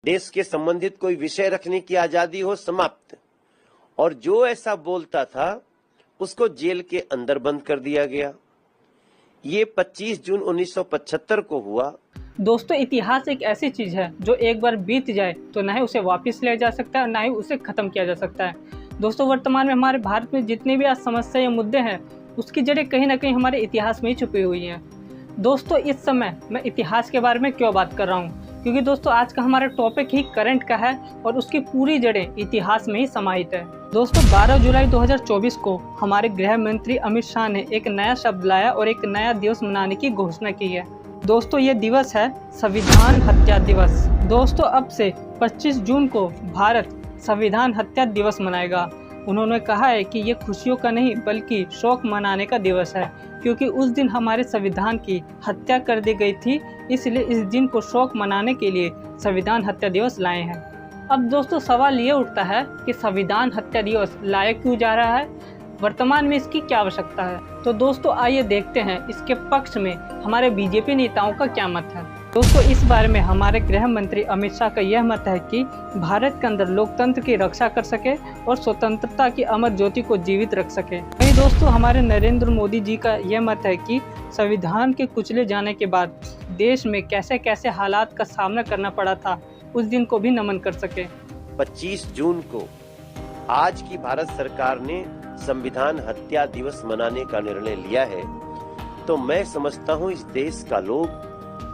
देश के संबंधित कोई विषय रखने की आजादी हो, समाप्त। और जो ऐसा बोलता था उसको जेल के अंदर बंद कर दिया गया। ये 25 जून 1975 को हुआ। दोस्तों, इतिहास एक ऐसी चीज़ है जो एक बार बीत जाए तो ना ही उसे वापस लिया जा सकता है और ना ही उसे ख़त्म किया जा सकता है। दोस्तों, वर्तमान में हमारे भारत में जितनी भी आज समस्या या मुद्दे हैं उसकी जड़ें कहीं ना कहीं हमारे इतिहास में ही छुपी हुई हैं। दोस्तों, इस समय मैं इतिहास के बारे में क्यों बात कर रहा हूँ, क्योंकि दोस्तों आज का हमारा टॉपिक ही करंट का है और उसकी पूरी जड़ें इतिहास में ही समाहित है। दोस्तों, 12 जुलाई 2024 को हमारे गृह मंत्री अमित शाह ने एक नया शब्द लाया और एक नया दिवस मनाने की घोषणा की है। दोस्तों, ये दिवस है संविधान हत्या दिवस। दोस्तों, अब से 25 जून को भारत संविधान हत्या दिवस मनाएगा। उन्होंने कहा है कि ये खुशियों का नहीं बल्कि शोक मनाने का दिवस है, क्योंकि उस दिन हमारे संविधान की हत्या कर दी गई थी, इसलिए इस दिन को शोक मनाने के लिए संविधान हत्या दिवस लाए हैं। अब दोस्तों, सवाल ये उठता है कि संविधान हत्या दिवस लाया क्यों जा रहा है, वर्तमान में इसकी क्या आवश्यकता है। तो दोस्तों, आइए देखते हैं इसके पक्ष में हमारे बीजेपी नेताओं का क्या मत है। दोस्तों, इस बारे में हमारे गृह मंत्री अमित शाह का यह मत है कि भारत के अंदर लोकतंत्र की रक्षा कर सके और स्वतंत्रता की अमर ज्योति को जीवित रख सके। वहीं दोस्तों, हमारे नरेंद्र मोदी जी का यह मत है कि संविधान के कुचले जाने के बाद देश में कैसे कैसे हालात का सामना करना पड़ा था, उस दिन को भी नमन कर सके। 25 जून को आज की भारत सरकार ने संविधान हत्या दिवस मनाने का निर्णय लिया है, तो मैं समझता हूँ इस देश का लोग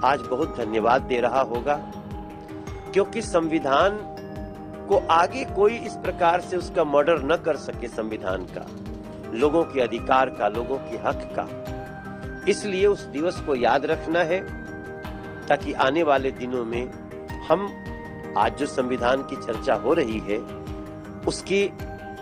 आज बहुत धन्यवाद दे रहा होगा, क्योंकि संविधान को आगे कोई इस प्रकार से उसका मर्डर न कर सके, संविधान का, लोगों के अधिकार का, लोगों के हक का। इसलिए उस दिवस को याद रखना है ताकि आने वाले दिनों में हम आज जो संविधान की चर्चा हो रही है उसके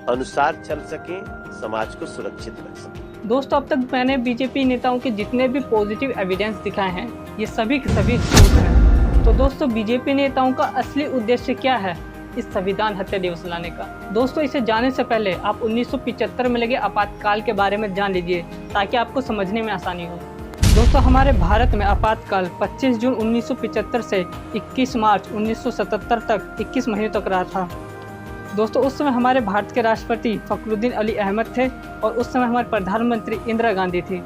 अनुसार चल सकें, समाज को सुरक्षित रख सकें। दोस्तों, अब तक मैंने बीजेपी नेताओं के जितने भी पॉजिटिव एविडेंस दिखाए हैं ये सभी के सभी झूठ हैं। तो दोस्तों, बीजेपी नेताओं का असली उद्देश्य क्या है इस संविधान हत्या दिवस लाने का। दोस्तों, इसे जानने से पहले आप 1975 में लगे आपातकाल के बारे में जान लीजिए ताकि आपको समझने में आसानी हो। दोस्तों, हमारे भारत में आपातकाल 25 जून 1975 से 21 मार्च 1977 तक 21 महीनों तक रहा था। दोस्तों, उस समय हमारे भारत के राष्ट्रपति फखरुद्दीन अली अहमद थे और उस समय हमारे प्रधानमंत्री इंदिरा गांधी थी।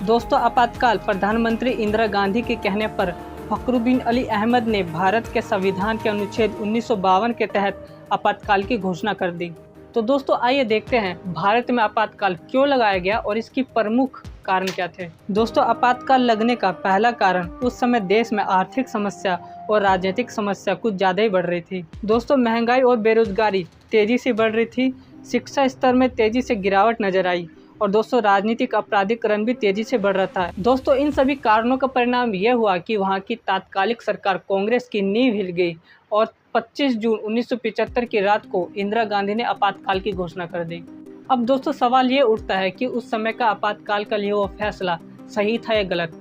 दोस्तों, आपातकाल प्रधानमंत्री इंदिरा गांधी के कहने पर फखरुद्दीन अली अहमद ने भारत के संविधान के अनुच्छेद 1952 के तहत आपातकाल की घोषणा कर दी। तो दोस्तों, आइए देखते हैं भारत में आपातकाल क्यों लगाया गया और इसकी प्रमुख कारण क्या थे। दोस्तों, आपातकाल लगने का पहला कारण उस समय देश में आर्थिक समस्या और राजनीतिक समस्या कुछ ज़्यादा ही बढ़ रही थी। दोस्तों, महंगाई और बेरोजगारी तेजी से बढ़ रही थी, शिक्षा स्तर में तेजी से गिरावट नजर आई और दोस्तों, राजनीतिक अपराधीकरण भी तेजी से बढ़ रहा था। दोस्तों, इन सभी कारणों का परिणाम यह हुआ कि वहाँ की तात्कालिक सरकार कांग्रेस की नींव हिल गई और 25 जून 1975 की रात को इंदिरा गांधी ने आपातकाल की घोषणा कर दी। अब दोस्तों, सवाल ये उठता है कि उस समय का आपातकाल का लिया हुआ फैसला सही था या गलत।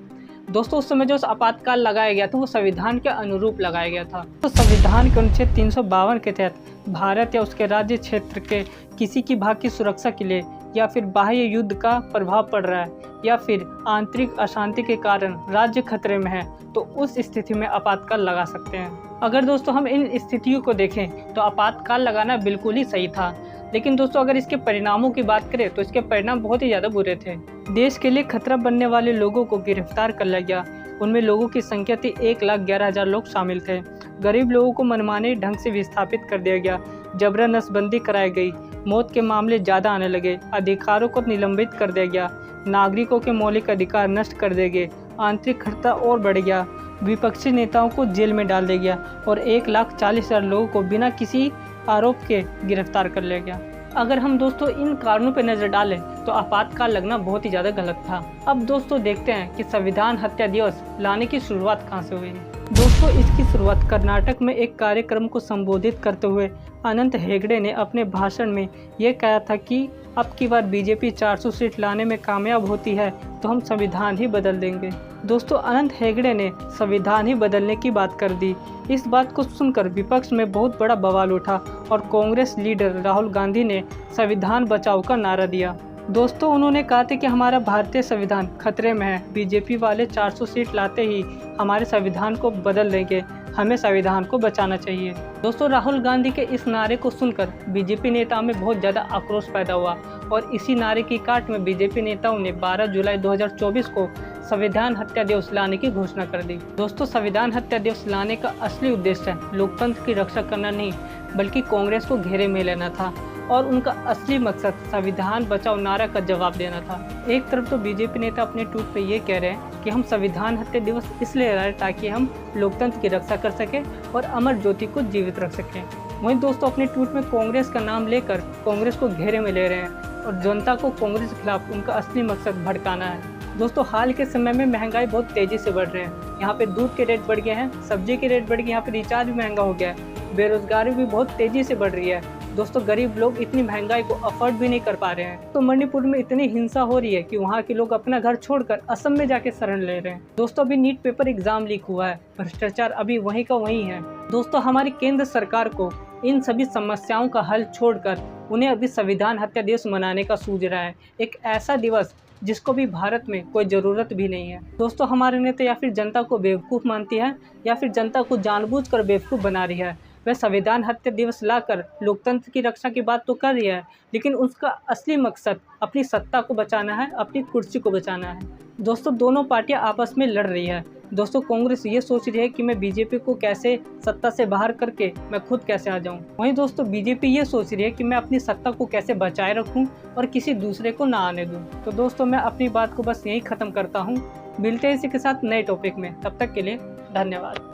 दोस्तों, उस समय जो आपातकाल लगाया गया था वो संविधान के अनुरूप लगाया गया था। तो संविधान के अनुच्छेद 352 के तहत भारत या उसके राज्य क्षेत्र के किसी की भाग की सुरक्षा के लिए या फिर बाह्य युद्ध का प्रभाव पड़ रहा है या फिर आंतरिक अशांति के कारण राज्य खतरे में है, तो उस स्थिति में आपातकाल लगा सकते हैं। अगर दोस्तों हम इन स्थितियों को देखें तो आपातकाल लगाना बिल्कुल ही सही था, लेकिन दोस्तों अगर इसके परिणामों की बात करें तो इसके परिणाम बहुत ही ज़्यादा बुरे थे। देश के लिए खतरा बनने वाले लोगों को गिरफ्तार कर लिया गया। उनमें लोगों की संख्या थी 1,11,000 लोग शामिल थे। गरीब लोगों को मनमाने ढंग से विस्थापित कर दिया गया, जबरन नसबंदी कराई गई, मौत के मामले ज़्यादा आने लगे, अधिकारों को निलंबित कर दिया गया, नागरिकों के मौलिक अधिकार नष्ट कर दिए गए, आंतरिक खतरा और बढ़ गया, विपक्षी नेताओं को जेल में डाल दिया गया और 1,40,000 लोगों को बिना किसी आरोप के गिरफ्तार कर लिया गया। अगर हम दोस्तों इन कारणों पर नजर डालें तो आपातकाल लगना बहुत ही ज़्यादा गलत था। अब दोस्तों देखते हैं कि संविधान हत्या दिवस लाने की शुरुआत कहाँ से हुई। दोस्तों, इसकी शुरुआत कर्नाटक में एक कार्यक्रम को संबोधित करते हुए अनंत हेगड़े ने अपने भाषण में ये कहा था कि अब की बार बीजेपी 400 सीट लाने में कामयाब होती है तो हम संविधान ही बदल देंगे। दोस्तों, अनंत हेगड़े ने संविधान ही बदलने की बात कर दी। इस बात को सुनकर विपक्ष में बहुत बड़ा बवाल उठा और कांग्रेस लीडर राहुल गांधी ने संविधान बचाओ का नारा दिया। दोस्तों, उन्होंने कहा था कि हमारा भारतीय संविधान खतरे में है, बीजेपी वाले 400 सीट लाते ही हमारे संविधान को बदल देंगे। हमें संविधान को बचाना चाहिए। दोस्तों, राहुल गांधी के इस नारे को सुनकर बीजेपी नेताओं में बहुत ज़्यादा आक्रोश पैदा हुआ और इसी नारे की काट में बीजेपी नेताओं ने 12 जुलाई 2024 को संविधान हत्या दिवस लाने की घोषणा कर दी। दोस्तों, संविधान हत्या दिवस लाने का असली उद्देश्य लोकतंत्र की रक्षा करना नहीं, बल्कि कांग्रेस को घेरे में लेना था और उनका असली मकसद संविधान बचाओ नारा का जवाब देना था। एक तरफ तो बीजेपी नेता अपने ट्वीट पे ये कह रहे हैं कि हम संविधान हत्या दिवस इसलिए रहे ताकि हम लोकतंत्र की रक्षा कर सकें और अमर ज्योति को जीवित रख सकें। वहीं दोस्तों, अपने ट्वीट में कांग्रेस का नाम लेकर कांग्रेस को घेरे में ले रहे हैं और जनता को कांग्रेस के खिलाफ उनका असली मकसद भड़काना है। दोस्तों, हाल के समय में महंगाई बहुत तेजी से बढ़ रहे हैं। यहाँ पे दूध के रेट बढ़ गए हैं, सब्जी के रेट बढ़ गए, यहाँ पे रिचार्ज भी महंगा हो गया है, बेरोजगारी भी बहुत तेजी से बढ़ रही है। दोस्तों, गरीब लोग इतनी महंगाई को अफोर्ड भी नहीं कर पा रहे हैं। तो मणिपुर में इतनी हिंसा हो रही है कि वहाँ के लोग अपना घर छोड़कर असम में जाके शरण ले रहे हैं। दोस्तों, अभी नीट पेपर एग्जाम लीक हुआ है, भ्रष्टाचार अभी वहीं का वहीं है। दोस्तों, हमारी केंद्र सरकार को इन सभी समस्याओं का हल छोड़कर उन्हें अभी संविधान हत्या दिवस मनाने का सूझ रहा है, एक ऐसा दिवस जिसको भी भारत में कोई ज़रूरत भी नहीं है। दोस्तों, हमारे नेता या फिर जनता को बेवकूफ़ मानती है या फिर जनता को जानबूझकर बेवकूफ़ बना रही है। वह संविधान हत्या दिवस लाकर लोकतंत्र की रक्षा की बात तो कर रही है, लेकिन उसका असली मकसद अपनी सत्ता को बचाना है, अपनी कुर्सी को बचाना है। दोस्तों, दोनों पार्टियां आपस में लड़ रही है। दोस्तों, कांग्रेस ये सोच रही है कि मैं बीजेपी को कैसे सत्ता से बाहर करके मैं खुद कैसे आ जाऊं। वहीं दोस्तों, बीजेपी ये सोच रही है कि मैं अपनी सत्ता को कैसे बचाए रखूं और किसी दूसरे को ना आने दूं। तो दोस्तों, मैं अपनी बात को बस यहीं ख़त्म करता हूं। मिलते हैं इसी के साथ नए टॉपिक में, तब तक के लिए धन्यवाद।